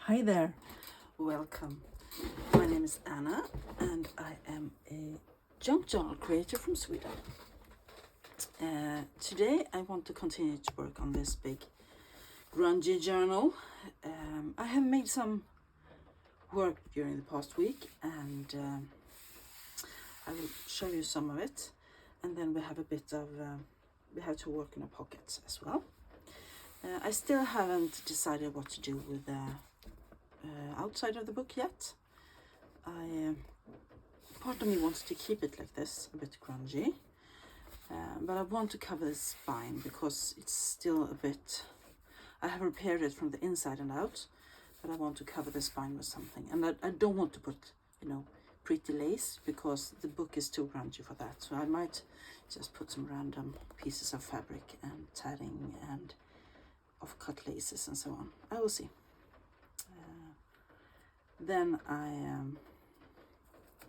Hi there, welcome. My name is Anna and I am a junk journal creator from Sweden. Today I want to continue to work on this big grungy journal. I have made some work during the past week and I will show you some of it, and then we have a bit of, we have to work in a pocket as well. I still haven't decided what to do with the outside of the book yet. Part of me wants to keep it like this, a bit grungy, but I want to cover the spine because it's still a bit, I have repaired it from the inside and out, but I want to cover the spine with something, and I don't want to put, pretty lace because the book is too grungy for that. So I might just put some random pieces of fabric and tatting and of cut laces and so on. I will see. Then I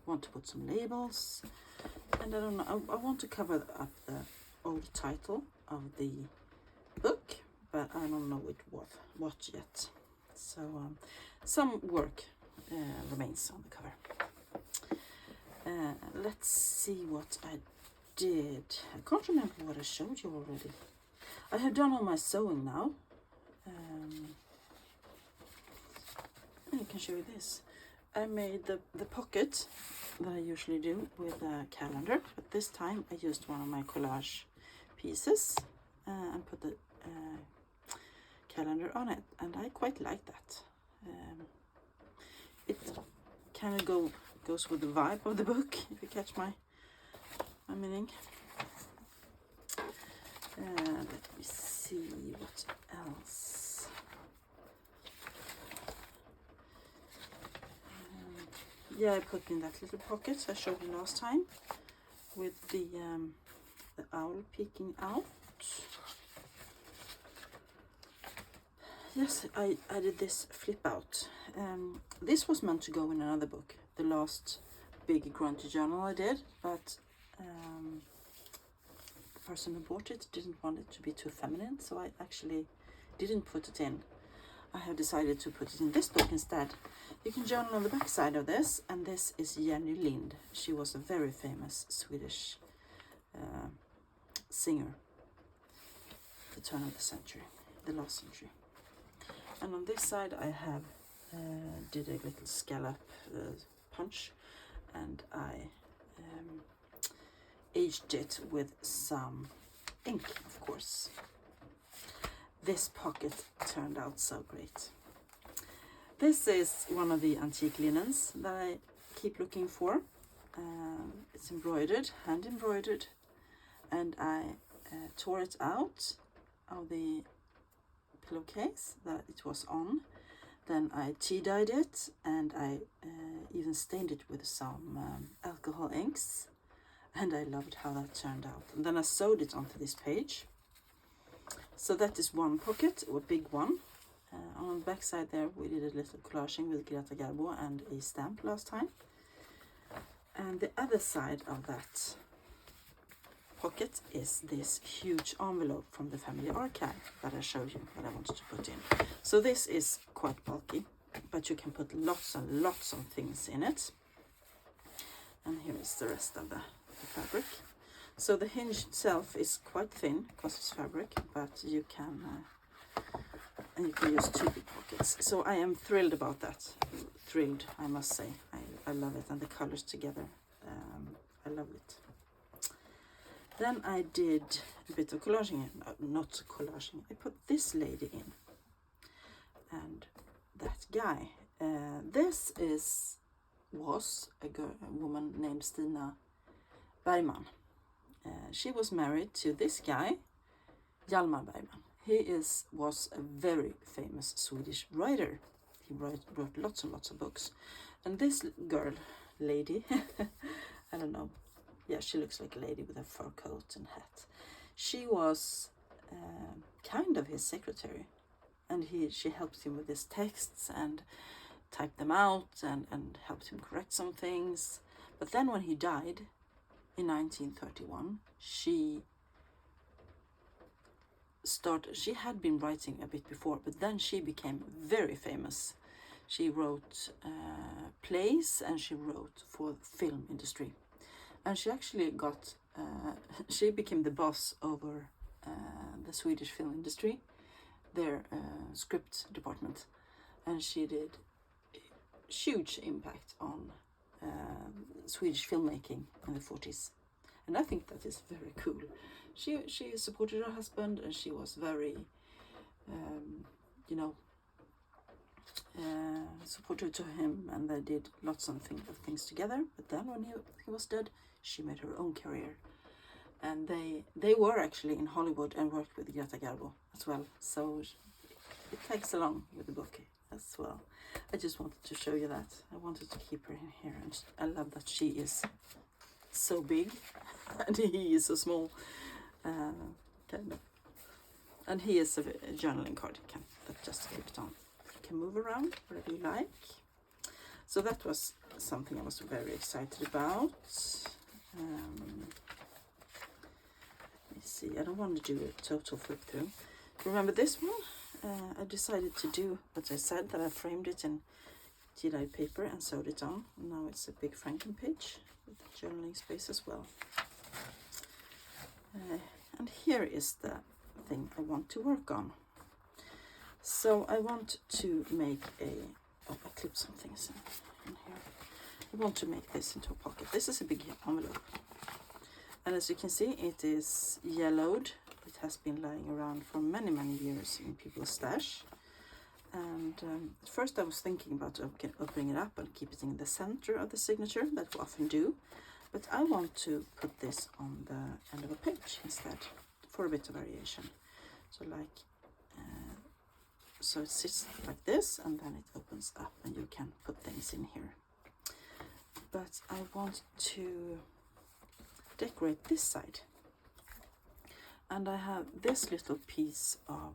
want to put some labels, and I don't know, I want to cover up the old title of the book, but I don't know what yet. So some work remains on the cover. Let's see what I did. I can't remember what I showed you already. I have done all my sewing now. I can show you this. I made the pocket that I usually do with a calendar, but this time I used one of my collage pieces and put the calendar on it, and I quite like that. It kind of goes with the vibe of the book, if you catch my meaning. Let me see what else. Yeah, I put in that little pocket I showed you last time with the owl peeking out. Yes, I did this flip out. This was meant to go in another book, the last big grungy journal I did, but the person who bought it didn't want it to be too feminine, so I actually didn't put it in. I have decided to put it in this book instead. You can journal on the back side of this, and this is Jenny Lind. She was a very famous Swedish singer, the turn of the century, the last century. And on this side I have did a little scallop punch, and I aged it with some ink, of course. This pocket turned out so great. This is one of the antique linens that I keep looking for. It's embroidered, hand embroidered, and I tore it out of the pillowcase that it was on. Then I tea dyed it, and I even stained it with some alcohol inks, and I loved how that turned out. And then I sewed it onto this page. So that is one pocket, or a big one. On the back side there we did a little collaging with Greta Garbo and a stamp last time. And the other side of that pocket is this huge envelope from the family archive that I showed you that I wanted to put in. So this is quite bulky, but you can put lots and lots of things in it. And here is the rest of the fabric. So the hinge itself is quite thin because it's fabric, but you can use two big pockets. So I am thrilled about that. Thrilled, I must say. I love it, and the colors together. I love it. Then I did a bit of collaging, not collaging. I put this lady in, and that guy. This was a woman named Stina Bergman. She was married to this guy, Hjalmar Bergman. He was a very famous Swedish writer. He wrote lots and lots of books. And this lady, I don't know, yeah, she looks like a lady with a fur coat and hat. She was kind of his secretary, and she helped him with his texts and typed them out and helped him correct some things. But then when he died in 1931, she had been writing a bit before, but then she became very famous She wrote plays, and she wrote for the film industry. And she actually got, she became the boss over the Swedish film industry, their script department. And she did a huge impact on Swedish filmmaking in the 40s. And I think that is very cool. She supported her husband, and she was very, supportive to him, and they did lots of things together. But then when he was dead, she made her own career. And they were actually in Hollywood and worked with Greta Garbo as well. So it tags along with the book as well. I just wanted to show you that. I wanted to keep her in here, and I love that she is so big and he is so small, kind of. And he is a journaling card. You can just keep it on. You can move around wherever you like. So that was something I was very excited about. Let me see. I don't want to do a total flip through. Remember this one? I decided to do what I said, that I framed it in GDI paper and sewed it on. Now it's a big Franken page with journaling space as well. And here is the thing I want to work on. So I want to make I clipped some things in here. I want to make this into a pocket. This is a big envelope. And as you can see, it is yellowed. It has been lying around for many, many years in people's stash. And at first I was thinking about opening it up and keep it in the center of the signature, that we often do. But I want to put this on the end of a page instead, for a bit of variation. So so it sits like this, and then it opens up and you can put things in here. But I want to decorate this side. And I have this little piece of,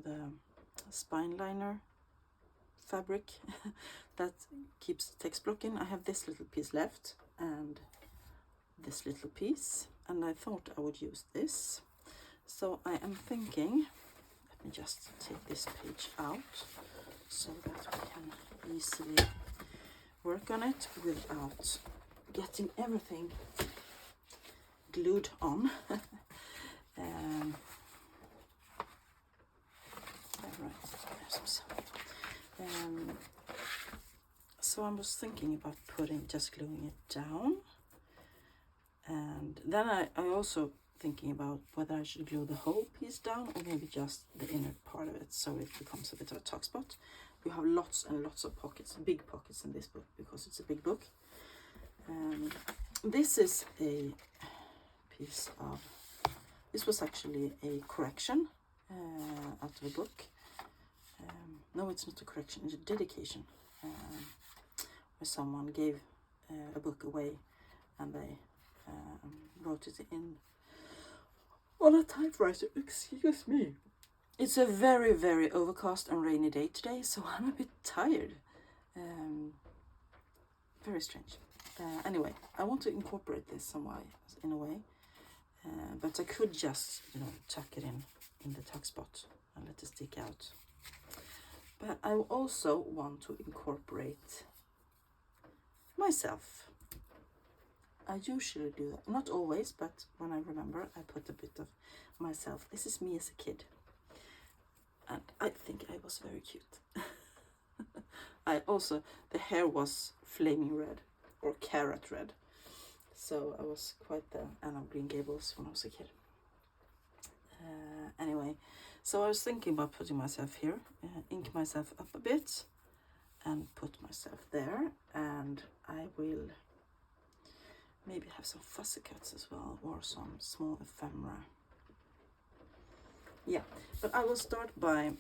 the spine liner fabric that keeps the text block in. I have this little piece left and this little piece, and I thought I would use this. So I am thinking, let me just take this page out so that we can easily work on it without getting everything glued on. So I was thinking about just gluing it down, and then I also thinking about whether I should glue the whole piece down or maybe just the inner part of it, so it becomes a bit of a tuck spot. We have lots and lots of pockets, big pockets in this book because it's a big book. This is a piece of, this was actually a correction out of a book. No, it's not a correction, it's a dedication, where someone gave a book away and they wrote it in on a typewriter. Excuse me. It's a very, very overcast and rainy day today, so I'm a bit tired. Very strange. Anyway, I want to incorporate this in a way, but I could just, tuck it in the tuck spot and let it stick out. But I also want to incorporate myself. I usually do that, not always, but when I remember, I put a bit of myself. This is me as a kid, and I think I was very cute. The hair was flaming red, or carrot red, so I was quite the Anne of Green Gables when I was a kid. Anyway, so I was thinking about putting myself here, ink myself up a bit, and put myself there, and I will maybe have some fussy cuts as well, or some small ephemera. Yeah, but I will start by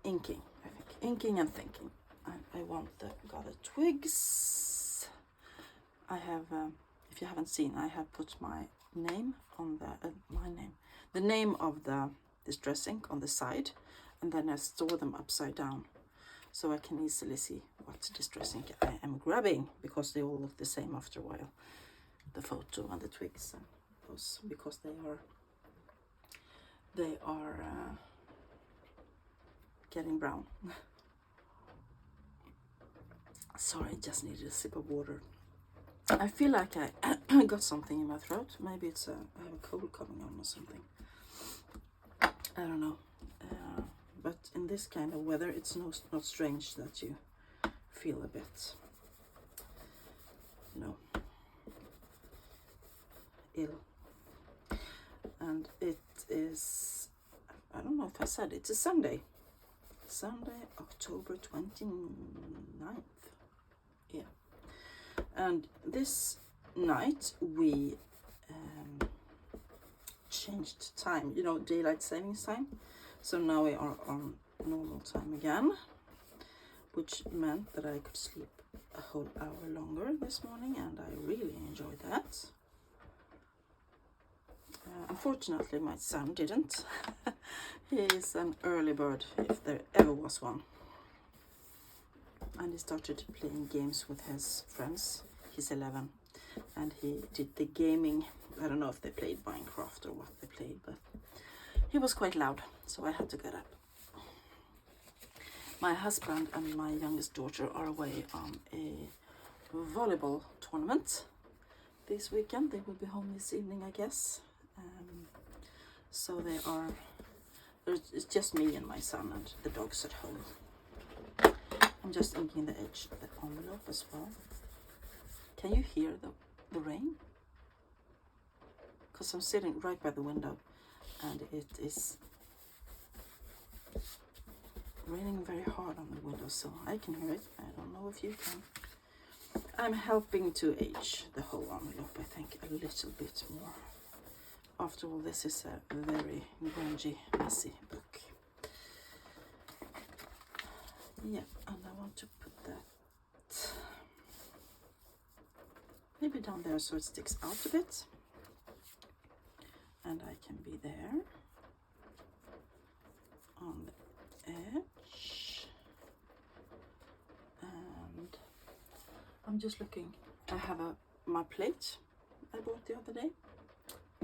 inking, I think. Inking and thinking. I want the gathered twigs. I have, if you haven't seen, I have put my name on the name of the distress ink on the side, and then I store them upside down so I can easily see what distress ink I am grabbing, because they all look the same after a while, the photo and the twigs and those, because they are getting brown. Sorry, I just needed a sip of water. I feel like I got something in my throat. Maybe it's I have a cold coming on or something. I don't know. But in this kind of weather, it's not strange that you feel a bit, ill. And it is, I don't know if I said it's a Sunday, October 29th. Yeah. And this night we changed time, daylight savings time. So now we are on normal time again, which meant that I could sleep a whole hour longer this morning, and I really enjoyed that. Unfortunately, my son didn't. He is an early bird, if there ever was one. And he started playing games with his friends. He's 11, and he did the gaming. I don't know if they played Minecraft or what they played, but he was quite loud, so I had to get up. My husband and my youngest daughter are away on a volleyball tournament this weekend. They will be home this evening, I guess. So it's just me and my son and the dogs at home. I'm just inking the edge of the envelope as well. Can you hear the rain? Because I'm sitting right by the window and it is raining very hard on the window, so I can hear it. I don't know if you can. I'm helping to age the whole envelope, I think, a little bit more. After all, this is a very grungy, messy book. Yeah, and I want to put that maybe down there so it sticks out a bit. And I can be there on the edge. And I'm just looking. I have my plate I bought the other day.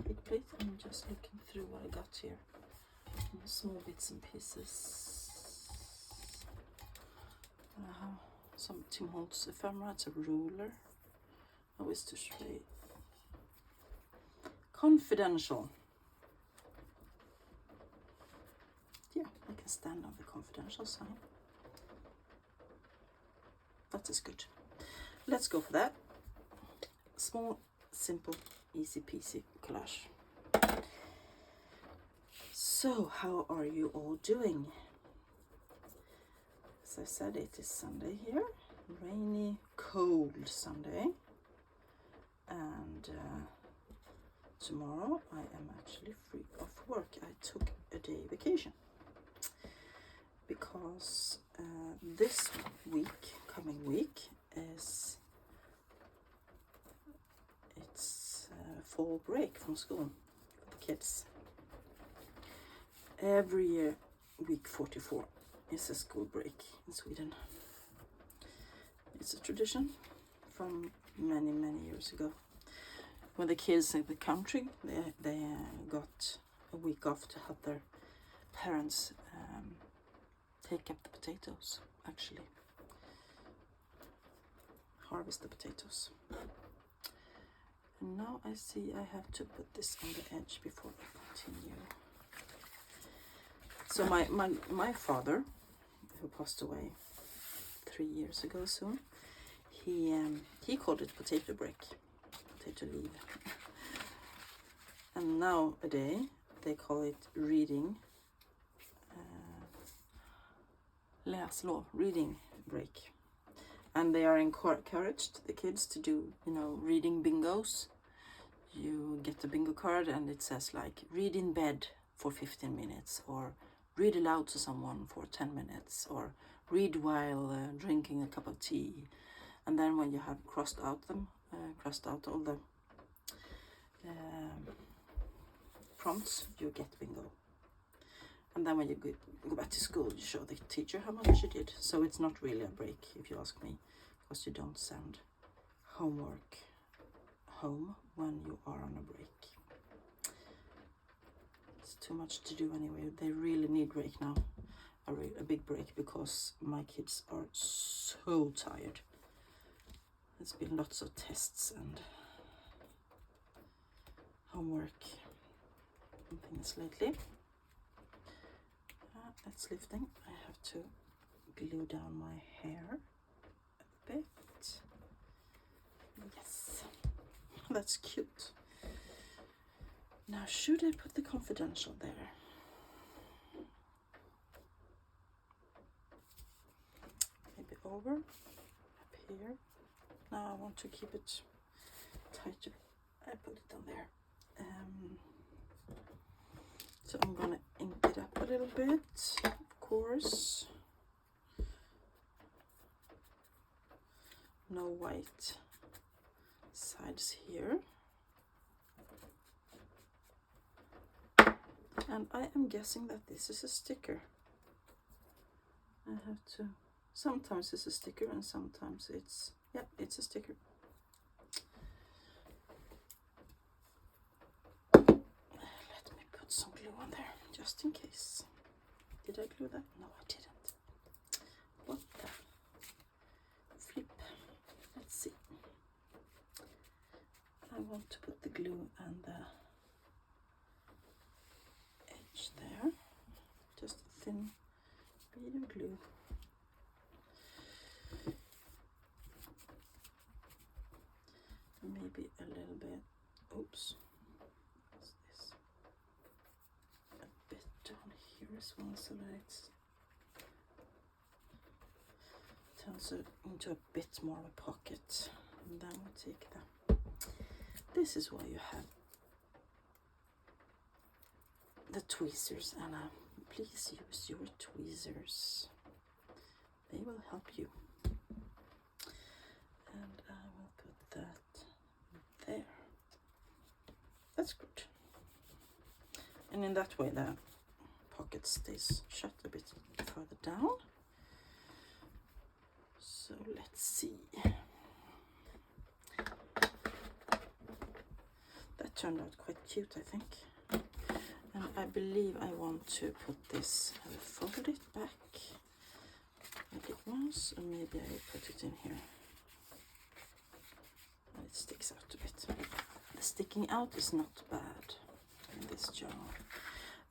Big plate. I'm just looking through what I got here. Small bits and pieces. Some Tim Holtz ephemera. It's a ruler. A Wister tray. Confidential. Yeah, I can stand on the confidential sign. That is good. Let's go for that. Small, simple, easy peasy collage. So, how are you all doing? As I said, it is Sunday here. Rainy, cold Sunday. And tomorrow I am actually free of work. I took a day vacation because this coming week, it's fall break from school for the kids. Every year, week 44 is a school break in Sweden. It's a tradition from many years ago. When the kids in the country, they got a week off to help their parents take up the potatoes, actually. Harvest the potatoes. And now I see I have to put this on the edge before I continue. So my father, who passed away 3 years ago soon, he called it potato break. To leave. And nowadays they call it reading läslov, reading break. And they are encouraged, the kids, to do reading bingos. You get a bingo card and it says like read in bed for 15 minutes, or read aloud to someone for 10 minutes, or read while drinking a cup of tea. And then when you have crossed out all the prompts, you get bingo. And then when you go back to school, you show the teacher how much you did. So it's not really a break, if you ask me, because you don't send homework home when you are on a break. It's too much to do anyway. They really need break now. a big break because my kids are so tired. There's been lots of tests and homework and things lately. That's lifting. I have to glue down my hair a bit. Yes, that's cute. Now, should I put the confidential there? Maybe over, up here. Now I want to keep it tighter. I put it on there. So I'm gonna ink it up a little bit, of course. No white sides here. And I am guessing that this is a sticker. I have to, sometimes it's a sticker and sometimes it's, yeah, it's a sticker. Let me put some glue on there, just in case. Did I glue that? No, I didn't. What the flip? Let's see. I want to put the glue and the edge there. Just a thin bead of glue. Maybe a little bit, oops, what's this? A bit down here as well, so that it turns it into a bit more of a pocket. And then we take the, this is why you have the tweezers, Anna. Please use your tweezers. They will help you. And I will put that there. That's good. And in that way the pocket stays shut a bit further down. So let's see. That turned out quite cute, I think. And I believe I want to put this, I will fold it back like it was, and maybe I will put it in here. And it sticks out a bit. The sticking out is not bad in this journal.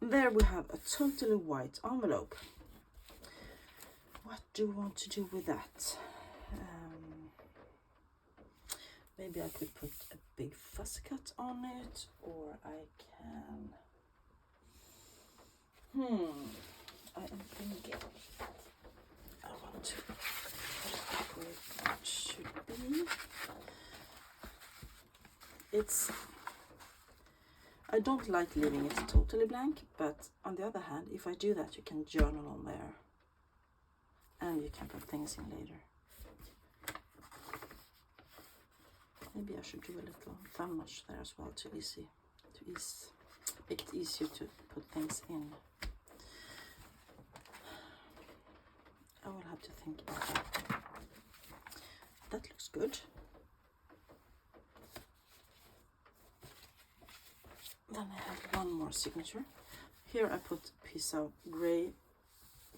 And there we have a totally white envelope. What do you want to do with that? Maybe I could put a big fuss cut on it, or I can... I am thinking I want to put it where it should be. It's, I don't like leaving it totally blank, but on the other hand, if I do that, you can journal on there and you can put things in later. Maybe I should do a little thumb notch there as well to make it easier to put things in. I will have to think about that. That looks good. Then I have one more signature. Here I put a piece of grey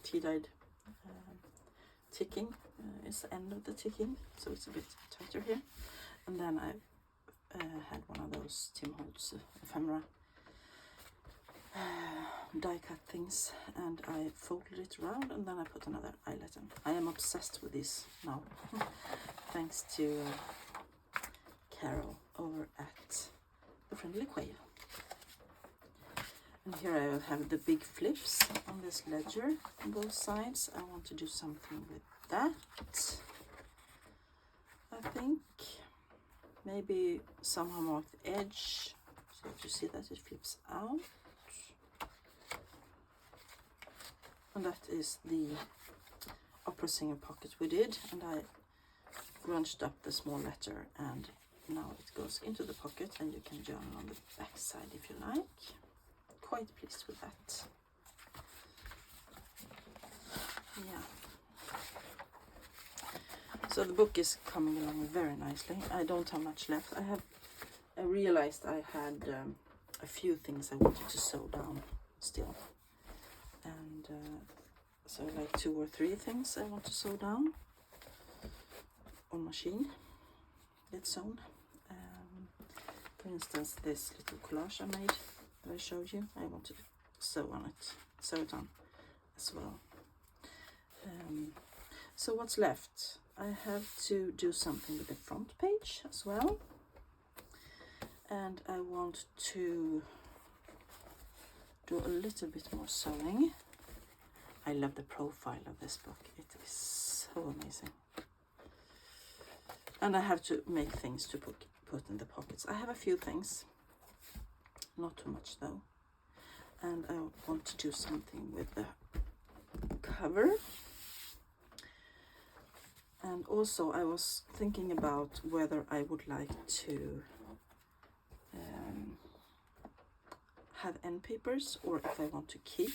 tea-dyed ticking. It's the end of the ticking, so it's a bit tighter here. And then I had one of those Tim Holtz ephemera die cut things, and I folded it around, and then I put another eyelet in. I am obsessed with this now, thanks to Carol over at The Friendly Quail. And here I have the big flips on this ledger on both sides. I want to do something with that, I think. Maybe somehow mark the edge so that you see that it flips out. And that is the opera singer pocket we did, and I grunched up the small letter, and now it goes into the pocket, and you can journal on the back side if you like. Quite pleased with that. Yeah. So the book is coming along very nicely. I don't have much left. I realized I had a few things I wanted to sew down still, and So like 2 or 3 things I want to sew down on machine, get sewn. For instance, this little collage I made that I showed you, I want to sew it on as well. So what's left? I have to do something with the front page as well, and I want to do a little bit more sewing. I love the profile of this book, it is so amazing. And I have to make things to put in the pockets. I have a few things, not too much though, and I want to do something with the cover. And also I was thinking about whether I would like to have end papers, or if I want to keep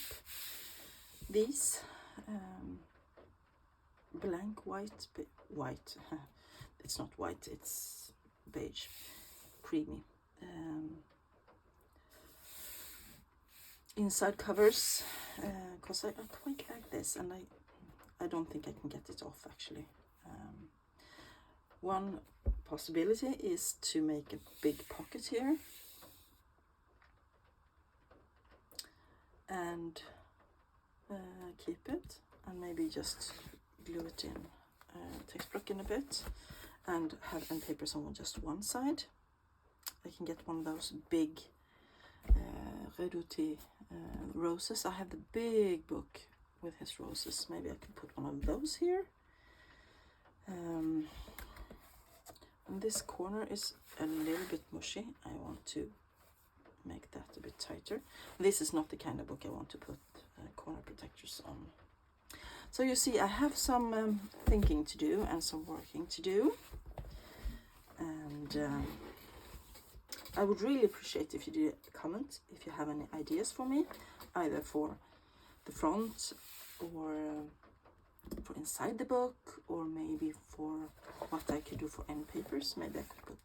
these blank white, it's not white, it's beige, creamy, inside covers, because I quite like this, and I don't think I can get it off actually. One possibility is to make a big pocket here and keep it, and maybe just glue it in textbook in a bit and have end papers on just one side. I can get one of those big Reduti roses. I have the big book with his roses. Maybe I can put one of those here. And this corner is a little bit mushy. I want to make that a bit tighter. This is not the kind of book I want to put corner protectors on. So you see, I have some thinking to do and some working to do, and I would really appreciate if you did a comment if you have any ideas for me, either for the front or for inside the book, or maybe for what I could do for end papers. Maybe I could put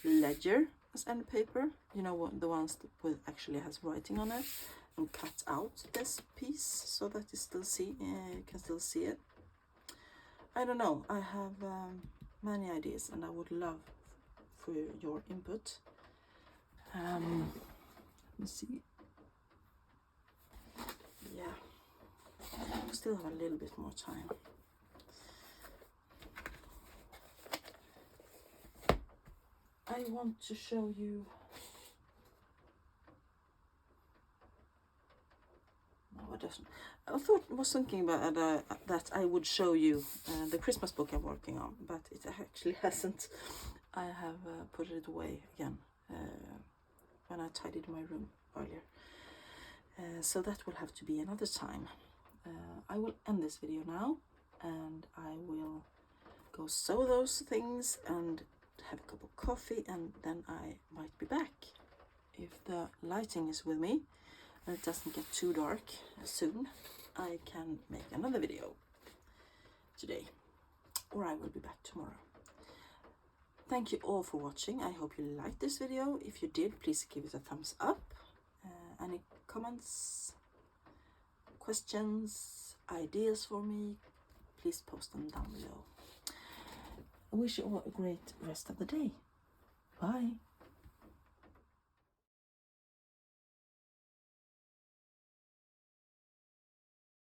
ledger as end paper, you know, what, the ones that with actually has writing on it, and cut out this piece so that you still see, you can still see it. I don't know, I have many ideas, and I would love for your input. Let me see. Yeah, I still have a little bit more time. I want to show you. No, it doesn't. I was thinking about that I would show you the Christmas book I'm working on, but it actually hasn't. I have put it away again when I tidied my room earlier. So that will have to be another time. I will end this video now, and I will go sew those things and have a cup of coffee, and then I might be back. If the lighting is with me and it doesn't get too dark soon, I can make another video today, or I will be back tomorrow. Thank you all for watching. I hope you liked this video. If you did, please give it a thumbs up. Any comments, questions, ideas for me, please post them down below. I wish you all a great rest of the day. Bye.